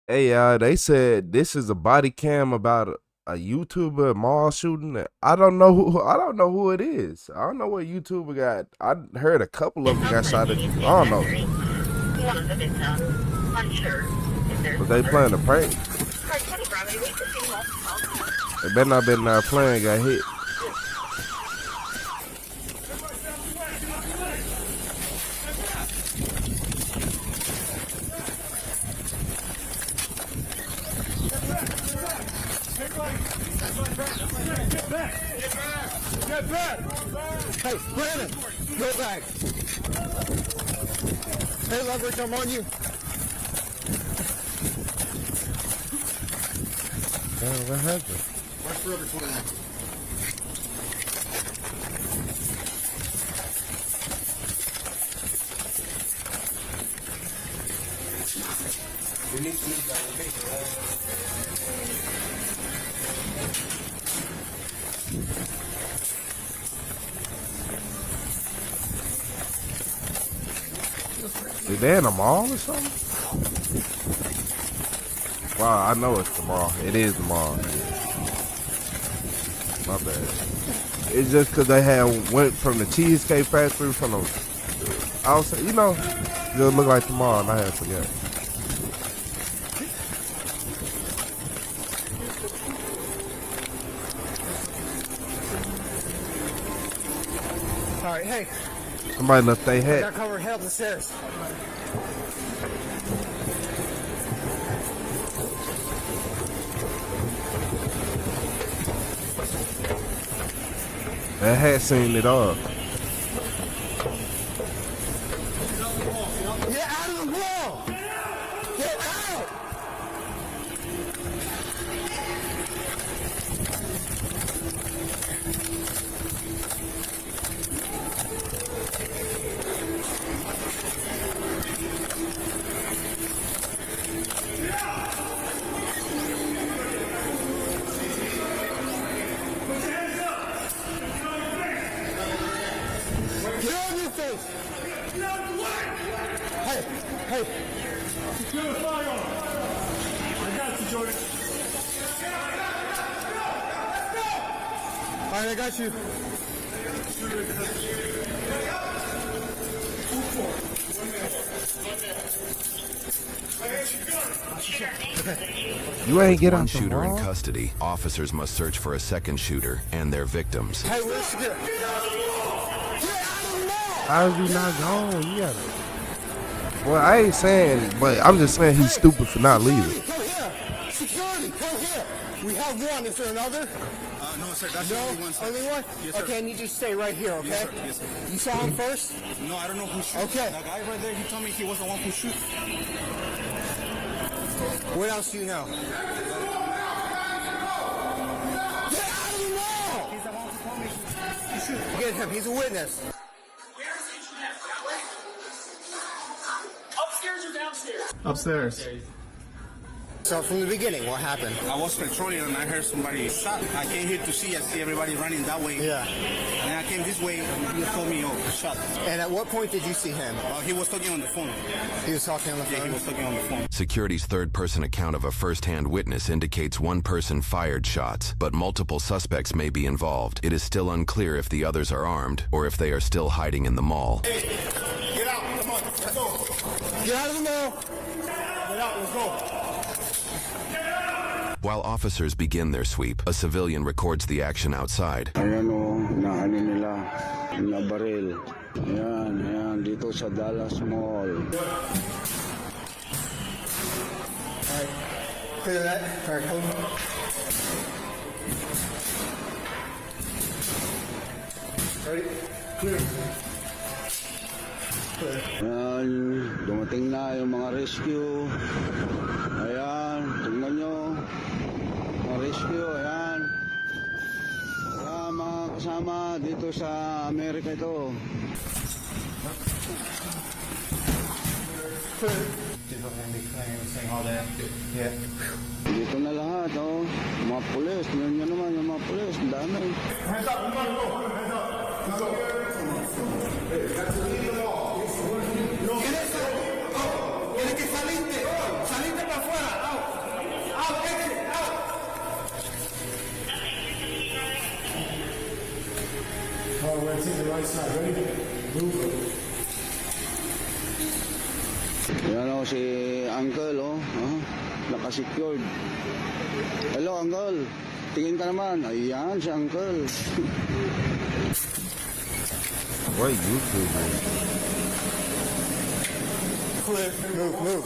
Hey, they said this is a body cam about a YouTuber mall shooting. I don't know who. I don't know who it is. I don't know what YouTuber got. I heard a couple of them got shot at. I don't know. Was they playing a prank? They better not been there playing. Got hit. Get back! Hey, Brandon, go back. Hey, leverage, I'm on you. What happened? Watch forever, 21. We need to move that Is they in a mall or something? Wow, I know it's the mall. It is the mall. My bad. It's just because they had went from the Cheesecake Factory from the outside. You know, it just look like the mall, and I had forgot. All right, hey. Somebody left their I hat. got covered. Head up the stairs. That hat seen it all. Get out of the wall! Get out! Get on your face! Get out of the way! Hey, hey! Secure the firearm! I got you, Jordan. All right, I got you. You ain't get One out the shooter in mall? custody. Officers must search for a second shooter and their victims. Hey, where's the Get out of the mall! How's you not gone? You gotta. Well, I ain't saying, but I'm just saying he's stupid for not leaving. Come here! Security, come here! We have one. Is there another? No, sir, that's No? the only one, sir. Only one? Yes, sir. Okay, I need you to stay right here, okay? Yes, sir. Yes, sir. You saw him first? No, I don't know who shot. Okay. That guy right there, he told me he was the one who shoot. What else do you know? Get out of the mall! He's the one who told me to shoot. Get him. He's a witness. Upstairs or downstairs? Upstairs. So from the beginning, what happened? I was patrolling and I heard somebody shot. I came here to see. I see everybody running that way. Yeah. And then I came this way and he told me, oh, shot. And at what point did you see him? He was talking on the phone. He was talking on the Yeah, phone? he was talking on the phone. Security's third-person account of a first-hand witness indicates one person fired shots, but multiple suspects may be involved. It is still unclear if the others are armed or if they are still hiding in the mall. Hey, get out. Come on. Let's go. Get out of the mall! Get out. Let's go. While officers begin their sweep, a civilian records the action outside. Ayan o, naano nila, na baril. Ayan, ayan, dito sa Dallas Mall. Alright. Clear that. Alright, hold on. Ready? Clear. Clear. Ayan, dumating na yung mga rescue. Ayan, tingnan nyo. Mga rescue, ayan. Ayan, mga kasama dito sa Amerika ito. Dito na lahat, oh. Mga pulis, tingnan nyo naman yung mga pulis. Ang dami. Tienes que salirte. Salirte para afuera. we're gonna take the right side. Ready? Move. Yan o, si Uncle, oh. Nakasecured. Hello, Uncle. Tingin ka naman. Ayan, si Uncle. What YouTuber? Clear. Move.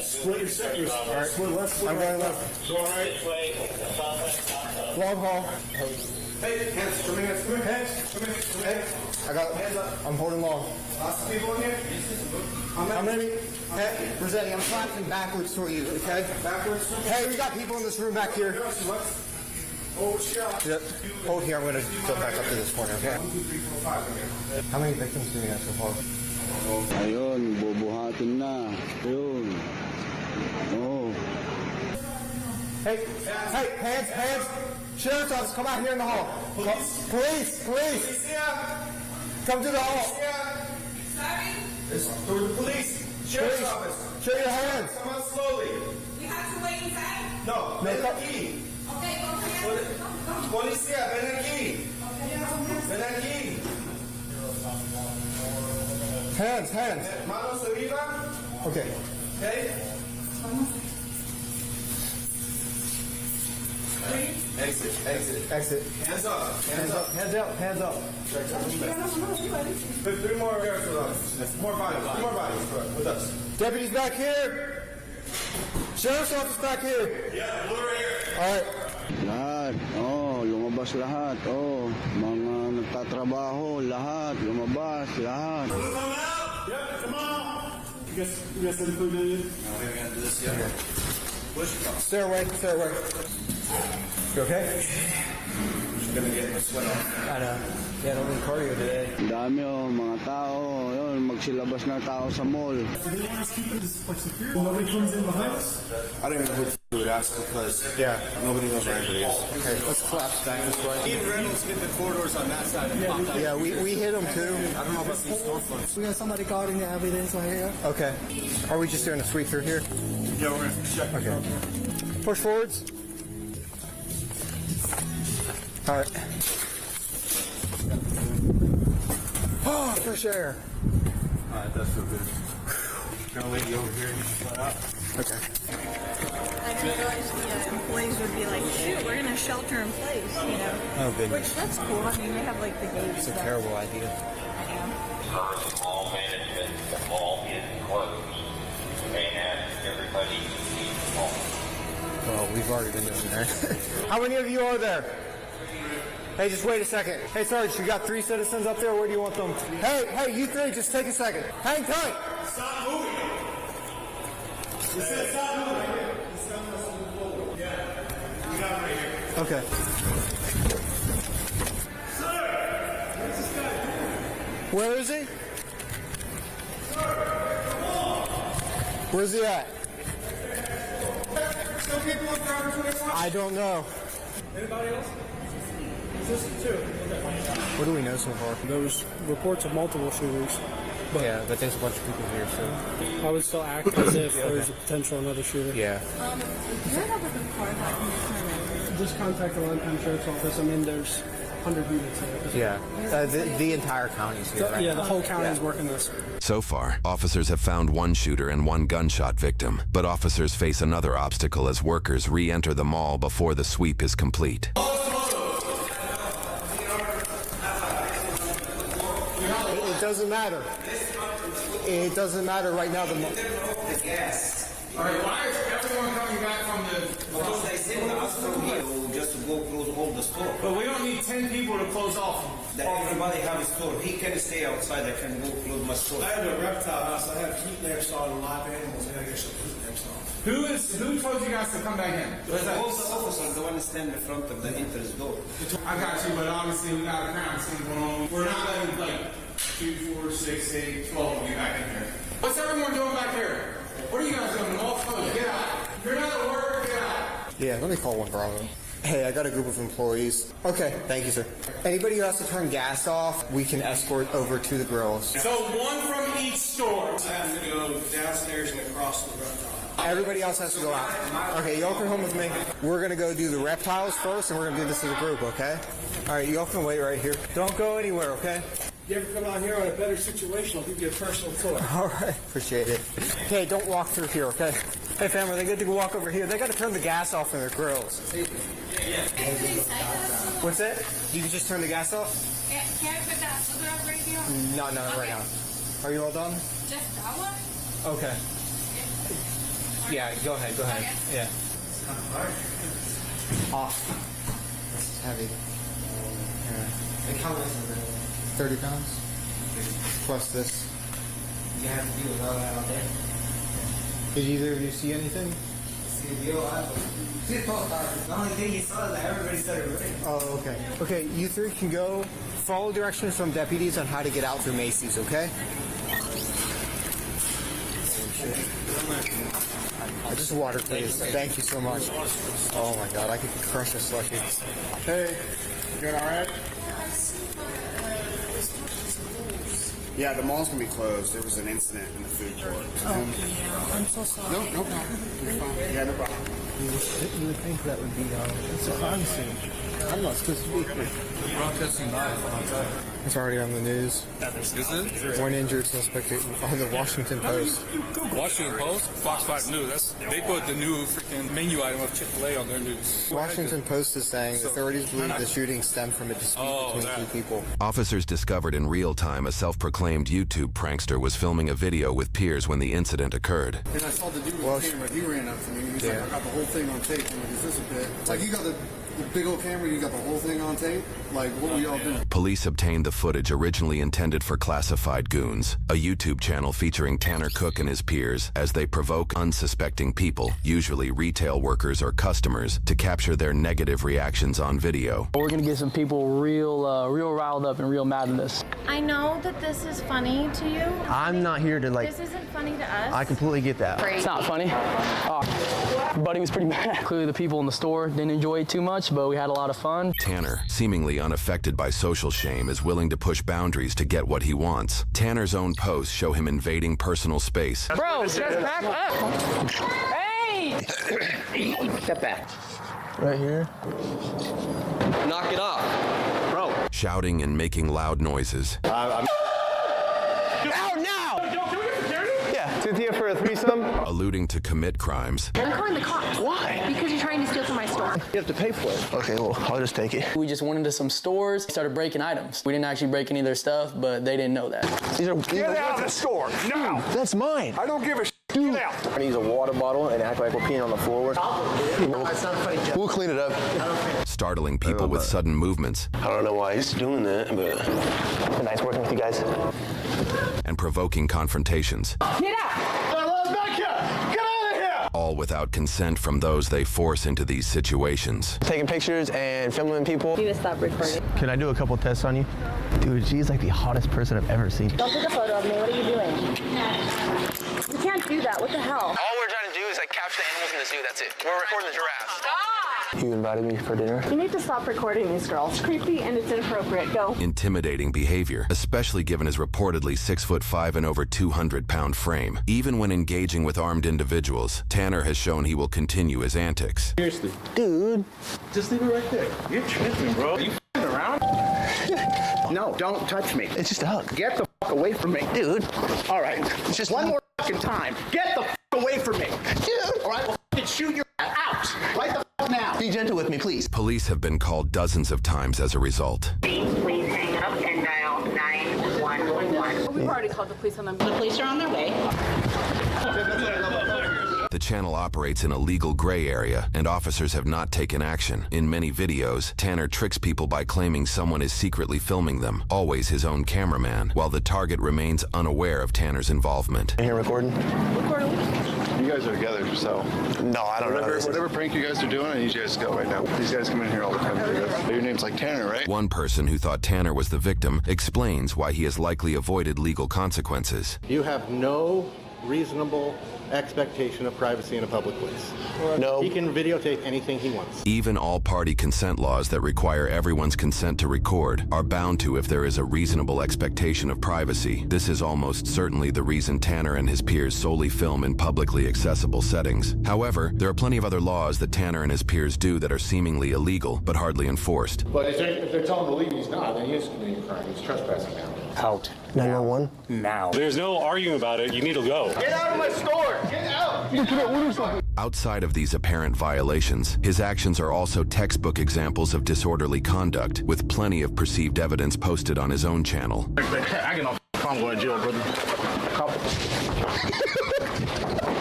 Split your sectors. All right. Split left. I'm going left. Go right. Long haul. Hey, hands. Come in. Hands. Come in. I got hands up. I'm holding long. Lots of people in here. How many? Hey, Rossetti, I'm flashing backwards toward you, okay? Backwards? Hey, we got people in this room back here. Oh, shot. Yep. Hold here. I'm going to go back up to this corner, okay? 1, 2, 3, 4, 5. How many victims do we have so far? Ayun, bubuhatin na. Ayun. Oh. Hey, hands. Sheriff's office, come out here in the hall. Police. Come to the hall. Sorry? It's for the police. Sheriff's office. Show your hands. Come on slowly. We have to wait inside? No, ven aquí. Okay, go ahead. Come. Policía, ven aquí. Ven aquí. Hands. Manos arriba. Okay. Okay. Exit. Hands up. Put 3 more officers. More bodies with us. Deputies back here. Sheriff's office back here. Yeah, we're here. All right. Lahat. Oh, lumabas lahat. Oh, mga nagtatrabaho, lahat. Lumabas, lahat. Come out. Yep, come on. You guys ready for the... No, we haven't got to do this yet. Stairway. You okay? I'm gonna get my sweat off. I know. Yeah, don't need cardio today. Ang dami oh, mga tao. Yun, magsilabas na tao sa mall. Do they want us keeping this like secure? Nobody comes in behind us? I don't even know who would ask because nobody knows where anybody is. Okay, let's collapse back this way. Even Reynolds hit the corridors on that side and popped out. Yeah, we hit them too. I don't know about these storefronts. We got somebody guarding the evidence right here. Okay. Are we just doing a sweep through here? Yeah, we're gonna check. Okay. Push forwards. All right. Oh, fresh air. Alright, that's so good. Gonna lay you over here and just let out. Okay. I didn't realize the employees would be like, shoot, we're gonna shelter in place, you know. Oh, goodness. Which, that's cool. I mean, they have like the gates. It's a terrible idea. I know. All management, the mall is closed. And everybody needs home. Well, we've already been doing that. How many of you are there? Hey, just wait a second. Hey, Sarge, you got 3 citizens up there? Where do you want them? Hey, you 3, just take a second. Hang tight. Stop moving. You said stop moving. Yeah. You got it right here. Okay. Sir! Where's this guy? Where is he? Sir, come on. Where's he at? Still people in Forever 21? I don't know. Anybody else? What do we know so far? There was reports of multiple shooters. But yeah, but there's a bunch of people here, so... I would still act as if there's a potential another shooter. Yeah. Where have the car happened? Just contact the Lime Sheriff's Office. I mean, there's 100 units here. Yeah. The entire county's here, right? Yeah, the whole county is working this. So far, officers have found 1 shooter and 1 gunshot victim, but officers face another obstacle as workers re-enter the mall before the sweep is complete. It doesn't matter. It doesn't matter right now. All right, why is everyone coming back from the... Because they sent us from here just to go close all the store. But we don't need 10 people to close off. Everybody have a store. He can stay outside. I can go close my store. I have a reptile house. I have heat lamps on live animals. I gotta get some heat lamps on. Who told you guys to come back in? All the officers, the one stand in front of the entrance door. I got you, but obviously we got a crime scene going on. We're not letting like 2, 4, 6, 8, 12 of you back in here. What's everyone doing back here? What are you guys doing? The mall's closed. Get out. You're not at work. Get out. Yeah, let me call 1 Bravo. Hey, I got a group of employees. Okay, thank you, sir. Anybody who has to turn gas off, we can escort over to the grills. So 1 from each store. I have to go downstairs and across the reptile. Everybody else has to go out. Okay, y'all come home with me. We're gonna go do the reptiles first, and we're gonna do this as a group, okay? All right, y'all can wait right here. Don't go anywhere, okay? You ever come out here on a better situation, I'll give you a personal tour. All right, appreciate it. Okay, don't walk through here, okay? Hey, fam, are they good to go walk over here? They got to turn the gas off in their grills. What's that? You can just turn the gas off? Can't put that sugar up right here? No, right now. Are you all done? Just that one? Okay. Yeah, go ahead. Yeah. Off. This is heavy. Yeah. How much is it? 30 pounds. Plus this. You have to deal with all that out there. Did either of you see anything? See the deal? The only thing you saw is that everybody started running. Oh, okay. Okay, you three can go. Follow directions from deputies on how to get out through Macy's, okay? Just water, please. Thank you so much. Oh my God, I could crush this lucky. Hey, you doing all right? Yeah, the mall's gonna be closed. There was an incident in the food court. Oh, yeah, I'm so sorry. No problem. You're fine. Yeah, no problem. You would think that would be, it's a crime scene. I'm not supposed to be here. Protesting live. It's already on the news. Is it? One injured suspect on the Washington Post. Washington Post, Fox 5 News. They put the new freaking menu item of Chick-fil-A on their news. Washington Post is saying authorities believe the shooting stemmed from a dispute between two people. Officers discovered in real time a self-proclaimed YouTube prankster was filming a video with peers when the incident occurred. And I saw the dude with the camera. He ran up to me. He's like, I got the whole thing on tape. I'm like, is this a bit? Like, you got the big old camera, you got the whole thing on tape? Like, what were y'all doing? Police obtained the footage originally intended for classified goons, a YouTube channel featuring Tanner Cook and his peers as they provoke unsuspecting people, usually retail workers or customers, to capture their negative reactions on video. We're gonna get some people real riled up and real mad at this. I know that this is funny to you. I'm not here to This isn't funny to us. I completely get that. It's not funny. Buddy was pretty mad. Clearly the people in the store didn't enjoy it too much, but we had a lot of fun. Tanner, seemingly unaffected by social shame, is willing to push boundaries to get what he wants. Tanner's own posts show him invading personal space. Bro, just back up. Hey! Step back. Right here. Knock it off. Bro. Shouting and making loud noises. Out now! Yeah, two here for a threesome. Alluding to commit crimes. I'm calling the cops. Why? Because you're trying to steal from my store. You have to pay for it. Okay, well, I'll just take it. We just went into some stores, started breaking items. We didn't actually break any of their stuff, but they didn't know that. Get out of the store now! That's mine. I don't give a shit. Get out. I use a water bottle and act like we're peeing on the floor. We'll clean it up. Startling people with sudden movements. I don't know why he's doing that, but it's nice working with you guys. And provoking confrontations. Get out! Back here! Get out of here! All without consent from those they force into these situations. Taking pictures and filming people. You need to stop recording. Can I do a couple tests on you? Dude, she's like the hottest person I've ever seen. Don't take a photo of me. What are you doing? You can't do that. What the hell? All we're trying to do is like capture the animals in the zoo, that's it. We're recording the giraffes. You invited me for dinner? You need to stop recording these girls. It's creepy and it's inappropriate. Go. Intimidating behavior, especially given his reportedly 6'5" and over 200-pound frame. Even when engaging with armed individuals, Tanner has shown he will continue his antics. Seriously. Dude. Just leave it right there. You're tripping, bro. You f***ing around? No, don't touch me. It's just a hug. Get the f*** away from me. Dude. All right. It's just one more f***ing time. Get the f*** away from me. Dude. All right, we'll f***ing shoot your ass out. Right the f*** now. Be gentle with me, please. Police have been called dozens of times as a result. Please hang up and dial 911. We've already called the police on them. The police are on their way. The channel operates in a legal gray area, and officers have not taken action. In many videos, Tanner tricks people by claiming someone is secretly filming them, always his own cameraman, while the target remains unaware of Tanner's involvement. You here recording? Recording. You guys are together, so. No, I don't know. Whatever prank you guys are doing, I need you guys to go right now. These guys come in here all the time. Your name's like Tanner, right? One person who thought Tanner was the victim explains why he has likely avoided legal consequences. You have no reasonable expectation of privacy in a public place. No. He can videotape anything he wants. Even all-party consent laws that require everyone's consent to record are bound to if there is a reasonable expectation of privacy. This is almost certainly the reason Tanner and his peers solely film in publicly accessible settings. However, there are plenty of other laws that Tanner and his peers do that are seemingly illegal but hardly enforced. But if they're telling him to leave and he's not, then he is committing a crime. He's trespassing now. Out. 911? Now. There's no arguing about it. You need to go. Get out of my store! Get out! You can't order something. Outside of these apparent violations, his actions are also textbook examples of disorderly conduct, with plenty of perceived evidence posted on his own channel. I can I'm going to jail, brother.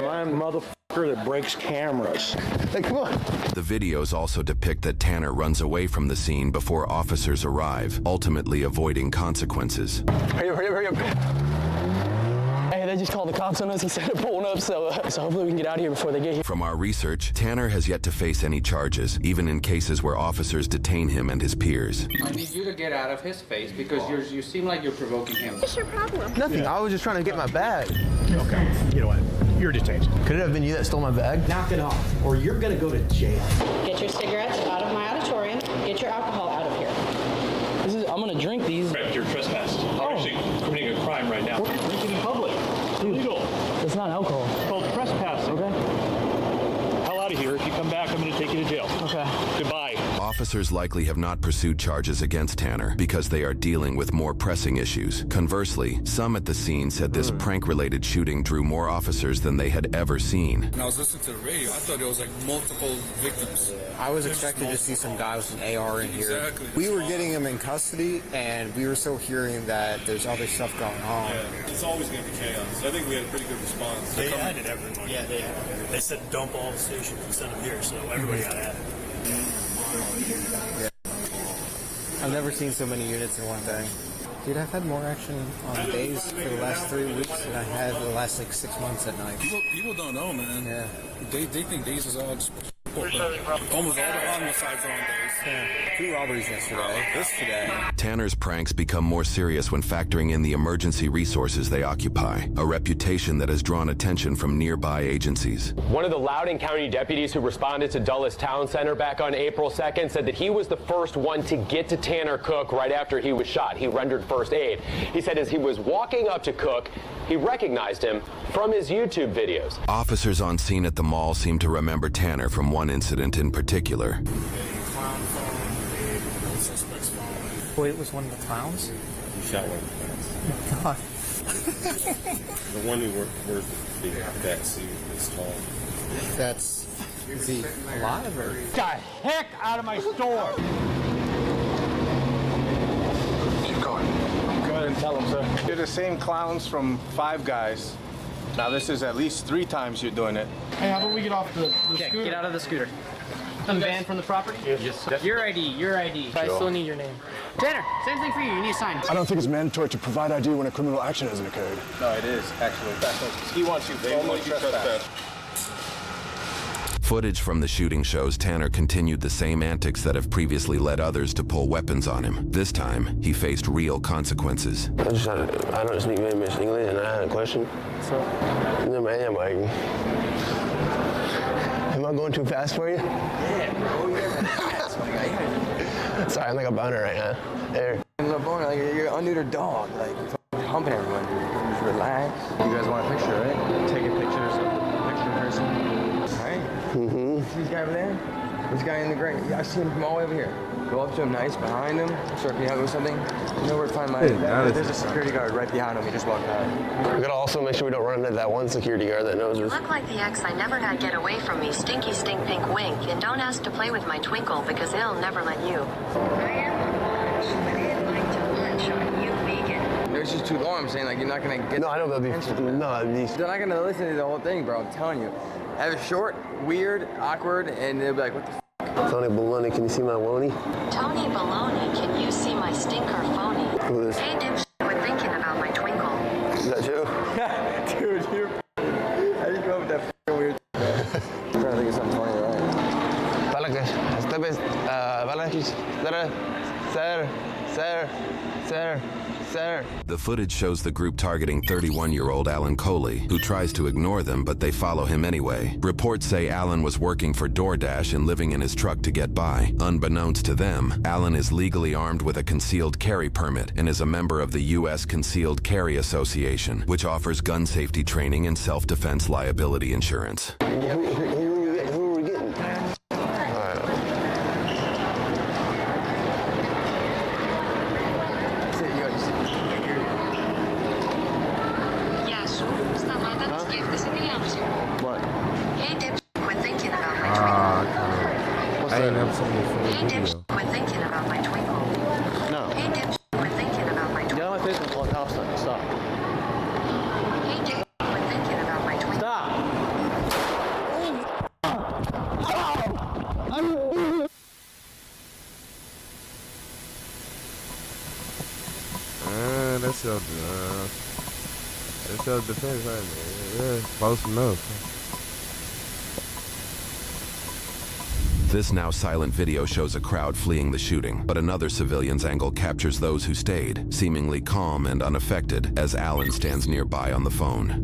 I'm a motherfucker that breaks cameras. Hey, come on. The videos also depict that Tanner runs away from the scene before officers arrive, ultimately avoiding consequences. Hurry up, hurry up, hurry up. Hey, they just called the cops on us. He said they're pulling up, so hopefully we can get out of here before they get here. From our research, Tanner has yet to face any charges, even in cases where officers detain him and his peers. I need you to get out of his face because you seem like you're provoking him. What's your problem? Nothing. I was just trying to get my bag. Okay. You know what? You're detained. Could it have been you that stole my bag? Knock it off, or you're gonna go to jail. Get your cigarettes out of my auditorium. Get your alcohol out of here. I'm gonna drink these. You're trespassed. You're actually committing a crime right now. Drinking in public. Illegal. It's not alcohol. It's called trespassing. Okay. Hell out of here. If you come back, I'm going to take you to jail. Okay. Goodbye. Officers likely have not pursued charges against Tanner because they are dealing with more pressing issues. Conversely, some at the scene said this prank-related shooting drew more officers than they had ever seen. When I was listening to the radio, I thought there was like multiple victims. I was expecting to see some guy with an AR in here. Exactly. We were getting him in custody, and we were still hearing that there's other stuff going on. Yeah, it's always going to be chaos. I think we had a pretty good response. They added everyone. Yeah, they said dump all the stations and send them here, so everybody got added. Yeah. I've never seen so many units in one day. Dude, I've had more action on days for the last 3 weeks than I had for the last like 6 months at night. People don't know, man. Yeah. They think days is all just almost all the homicides are on days. Yeah. 2 robberies yesterday. This today. Tanner's pranks become more serious when factoring in the emergency resources they occupy, a reputation that has drawn attention from nearby agencies. One of the Loudoun County deputies who responded to Dulles Town Center back on April 2nd said that he was the first one to get to Tanner Cook right after he was shot. He rendered first aid. He said as he was walking up to Cook, he recognized him from his YouTube videos. Officers on scene at the mall seem to remember Tanner from one incident in particular. Wait, it was one of the clowns? You shot one of the clowns. Oh my God. The one who wears the big fat suit is tall. Is he alive or? Get the heck out of my store! Keep going. Go ahead and tell them, sir. You're the same clowns from Five Guys. Now this is at least 3 times you're doing it. Hey, how about we get off the scooter? Get out of the scooter. Unbanned from the property? Yes. Your ID, your ID. I still need your name. Tanner, same thing for you. You need a sign. I don't think it's mandatory to provide ID when a criminal action hasn't occurred. No, it is, actually. He wants you formally trespassed. Footage from the shooting shows Tanner continued the same antics that have previously led others to pull weapons on him. This time, he faced real consequences. I don't speak very much English, and I had a question. So, am I going too fast for you? Yeah, bro, you're fast, my guy. Sorry, I'm like a boner right now. There. I'm a boner, like you're an under dog, like you're humping everyone, dude. Just relax. You guys want a picture, right? Taking pictures of the picture person. Alright. See this guy over there? This guy in the gray. Yeah, I see him from all the way over here. Go up to him nice, behind him, start being hug or something. You know where to find my... There's a security guard right behind him. He just walked out. We gotta also make sure we don't run into that one security guard that knows us. Look like the ex I never had get away from me, stinky stink pink wink, and don't ask to play with my twinkle because he'll never let you. I am lunch, but I'd like to lunch on you vegan. It's just too long. I'm saying, like, you're not gonna get... No, I know, but they're not They're not gonna listen to the whole thing, bro. I'm telling you. Have it short, weird, awkward, and they'll be like, what the f***? Tony Baloney, can you see my wony? Tony Baloney, can you see my stinker phony? Who is? Hey, dipshit, we're thinking about my twinkle. Is that you? Dude, you're... How do you come up with that f***ing weird... I'm trying to think of something funny, right? sir. The footage shows the group targeting 31-year-old Alan Coley, who tries to ignore them, but they follow him anyway. Reports say Alan was working for DoorDash and living in his truck to get by. Unbeknownst to them, Alan is legally armed with a concealed carry permit and is a member of the U.S. Concealed Carry Association, which offers gun safety training and self-defense liability insurance. Who are we getting? What? Hey, dip, quit thinking about my I ain't never seen this Hey, dip, quit thinking about my twinkle. No. Hey, dip, quit thinking about my twinkle. Get on my face and call the cops on you. Stop. Hey, dip, quit thinking about my twinkle. Stop. That's self-defense, right, man? Yeah, close enough. This now silent video shows a crowd fleeing the shooting, but another civilian's angle captures those who stayed, seemingly calm and unaffected, as Alan stands nearby on the phone.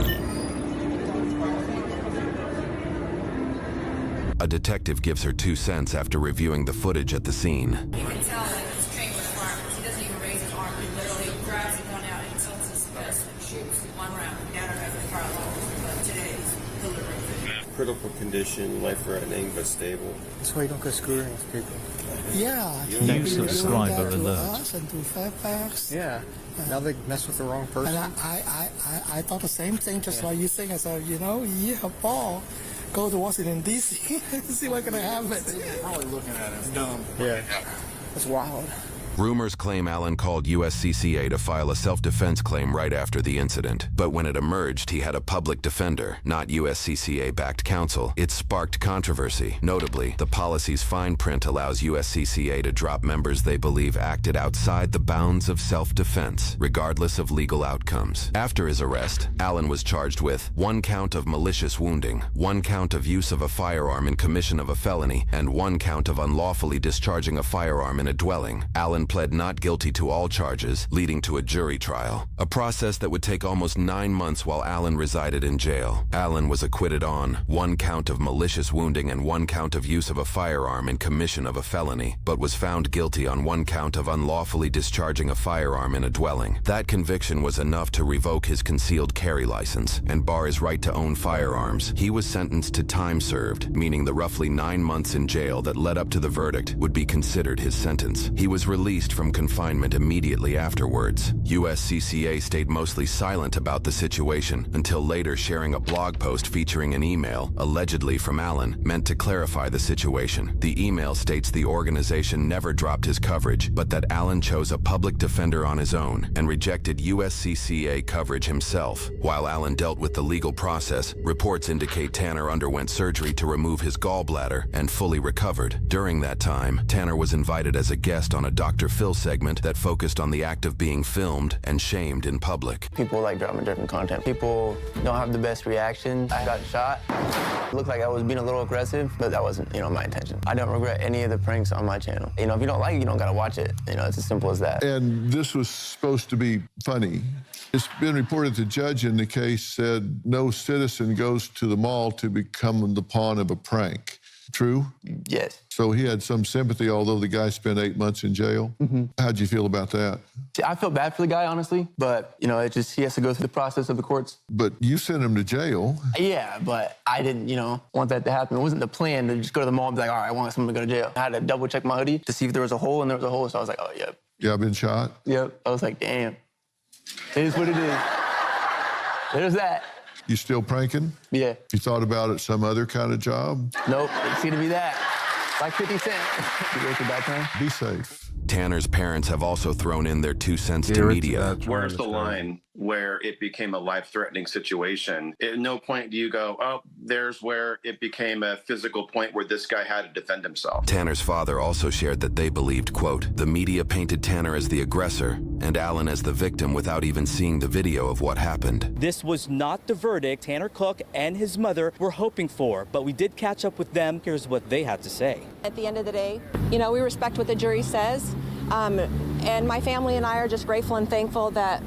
A detective gives her 2 cents after reviewing the footage at the scene. You can tell that he's trained with firearms. He doesn't even raise his arm. He literally grabs the gun out and tilts his vest and shoots one round. I don't know if it's part of but today he's delivering food. Critical condition, life-threatening, but stable. That's why you don't go screwing with people. Yeah. You subscribe to us and to Fairfax. Yeah. Now they mess with the wrong person. And I thought the same thing, just like you think. I said, yeah, Paul, go to Washington, D.C. and see what's going to happen. Probably looking at him. Dumb. Yeah. That's wild. Rumors claim Alan called USCCA to file a self-defense claim right after the incident. But when it emerged he had a public defender, not USCCA-backed counsel, it sparked controversy. Notably, the policy's fine print allows USCCA to drop members they believe acted outside the bounds of self-defense, regardless of legal outcomes. After his arrest, Alan was charged with 1 count of malicious wounding, 1 count of use of a firearm in commission of a felony, and 1 count of unlawfully discharging a firearm in a dwelling. Alan pled not guilty to all charges, leading to a jury trial, a process that would take almost 9 months while Alan resided in jail. Alan was acquitted on 1 count of malicious wounding and 1 count of use of a firearm in commission of a felony, but was found guilty on 1 count of unlawfully discharging a firearm in a dwelling. That conviction was enough to revoke his concealed carry license and bar his right to own firearms. He was sentenced to time served, meaning the roughly 9 months in jail that led up to the verdict would be considered his sentence. He was released from confinement immediately afterwards. USCCA stayed mostly silent about the situation until later sharing a blog post featuring an email, allegedly from Alan, meant to clarify the situation. The email states the organization never dropped his coverage, but that Alan chose a public defender on his own and rejected USCCA coverage himself. While Alan dealt with the legal process, reports indicate Tanner underwent surgery to remove his gallbladder and fully recovered. During that time, Tanner was invited as a guest on a Dr. Phil segment that focused on the act of being filmed and shamed in public. People like drama-driven content. People don't have the best reaction. I got shot. It looked like I was being a little aggressive, but that wasn't, my intention. I don't regret any of the pranks on my channel. If you don't like it, you don't gotta watch it. It's as simple as that. And this was supposed to be funny. It's been reported the judge in the case said no citizen goes to the mall to become the pawn of a prank. True? Yes. So he had some sympathy, although the guy spent 8 months in jail? Mm-hmm. How'd you feel about that? See, I feel bad for the guy, honestly, but, he has to go through the process of the courts. But you sent him to jail. Yeah, but I didn't, want that to happen. It wasn't the plan to just go to the mall and be like, all right, I want someone to go to jail. I had to double check my hoodie to see if there was a hole, and there was a hole, so I was like, oh, yep. Yeah, I've been shot? Yep. I was like, damn. It is what it is. There's that. You still pranking? Yeah. You thought about it some other kind of job? Nope, it's gonna be that. Like 50 Cent. You go to that time? Be safe. Tanner's parents have also thrown in their 2 cents to media. Where's the line where it became a life-threatening situation? At no point do you go, oh, there's where it became a physical point where this guy had to defend himself. Tanner's father also shared that they believed, quote, the media painted Tanner as the aggressor and Alan as the victim without even seeing the video of what happened. This was not the verdict Tanner Cook and his mother were hoping for, but we did catch up with them. Here's what they had to say. At the end of the day, we respect what the jury says. And my family and I are just grateful and thankful that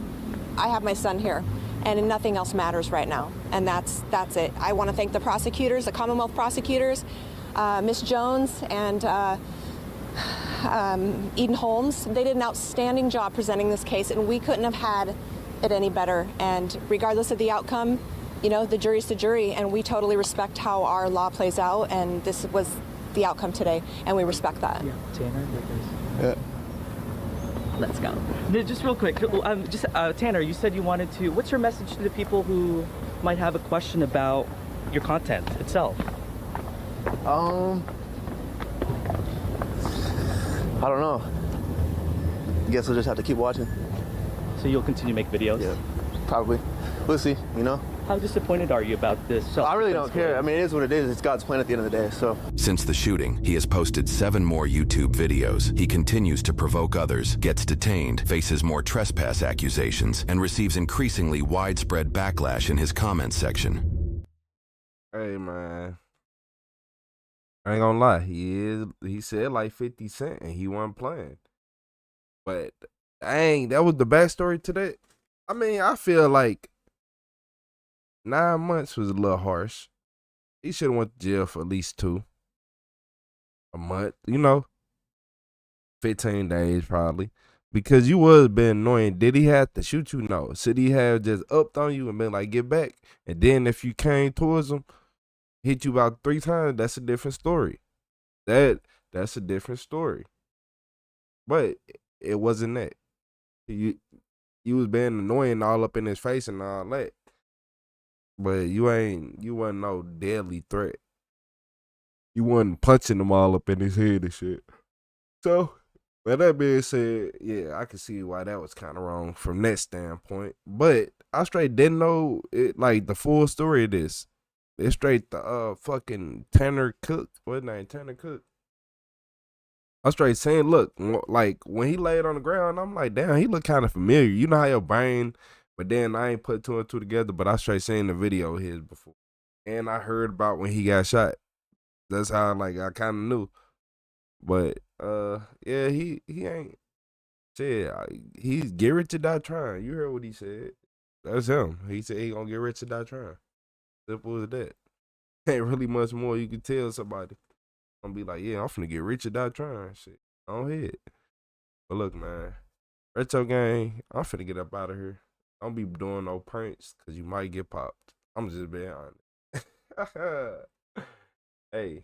I have my son here, and nothing else matters right now. And that's it. I want to thank the prosecutors, the Commonwealth prosecutors, Miss Jones and Eden Holmes. They did an outstanding job presenting this case, and we couldn't have had it any better. And regardless of the outcome, you know, the jury's the jury, and we totally respect how our law plays out, and this was the outcome today, and we respect that. Yeah, Tanner, Yeah. let's go. Just real quick, Tanner, you said you wanted to, what's your message to the people who might have a question about your content itself? I don't know. Guess we'll just have to keep watching. So you'll continue to make videos? Yeah, probably. We'll see, you know? How disappointed are you about this? I really don't care. I mean, it is what it is. It's God's plan at the end of the day, so. Since the shooting, he has posted 7 more YouTube videos. He continues to provoke others, gets detained, faces more trespass accusations, and receives increasingly widespread backlash in his comments section. Hey, man. I ain't gonna lie. He said like 50 Cent and he wasn't playing. But, dang, that was the backstory to that. I mean, I feel like 9 months was a little harsh. He should have went to jail for at least 2. A month, you know. 15 days probably. Because you was being annoying. Did he have to shoot you? No. Should he have just upped on you and been like, get back? And then if you came towards him, hit you about 3 times, that's a different story. That's a different story. But it wasn't that. You was being annoying all up in his face and all that. But you wasn't no deadly threat. You wasn't punching them all up in his head and shit. So, with that being said, yeah, I can see why that was kind of wrong from that standpoint. But I straight didn't know it, like the full story of this. It's straight the fucking Tanner Cook. What's his name? Tanner Cook. I straight saying, look, like when he laid on the ground, I'm like, damn, he look kind of familiar. You know how your brain, but then I ain't put 2 and 2 together, but I straight seen the video of his before. And I heard about when he got shot. That's how like I kind of knew. But yeah, he ain't said he's get rich or die trying. You heard what he said. That's him. He said he gonna get rich or die trying. Simple as that. Ain't really much more you can tell somebody. I'm be like, yeah, I'm finna get rich or die trying. Shit, on head. But look, man, Retro Gang, I'm finna get up out of here. Don't be doing no pranks, cause you might get popped. I'm just being honest. Hey,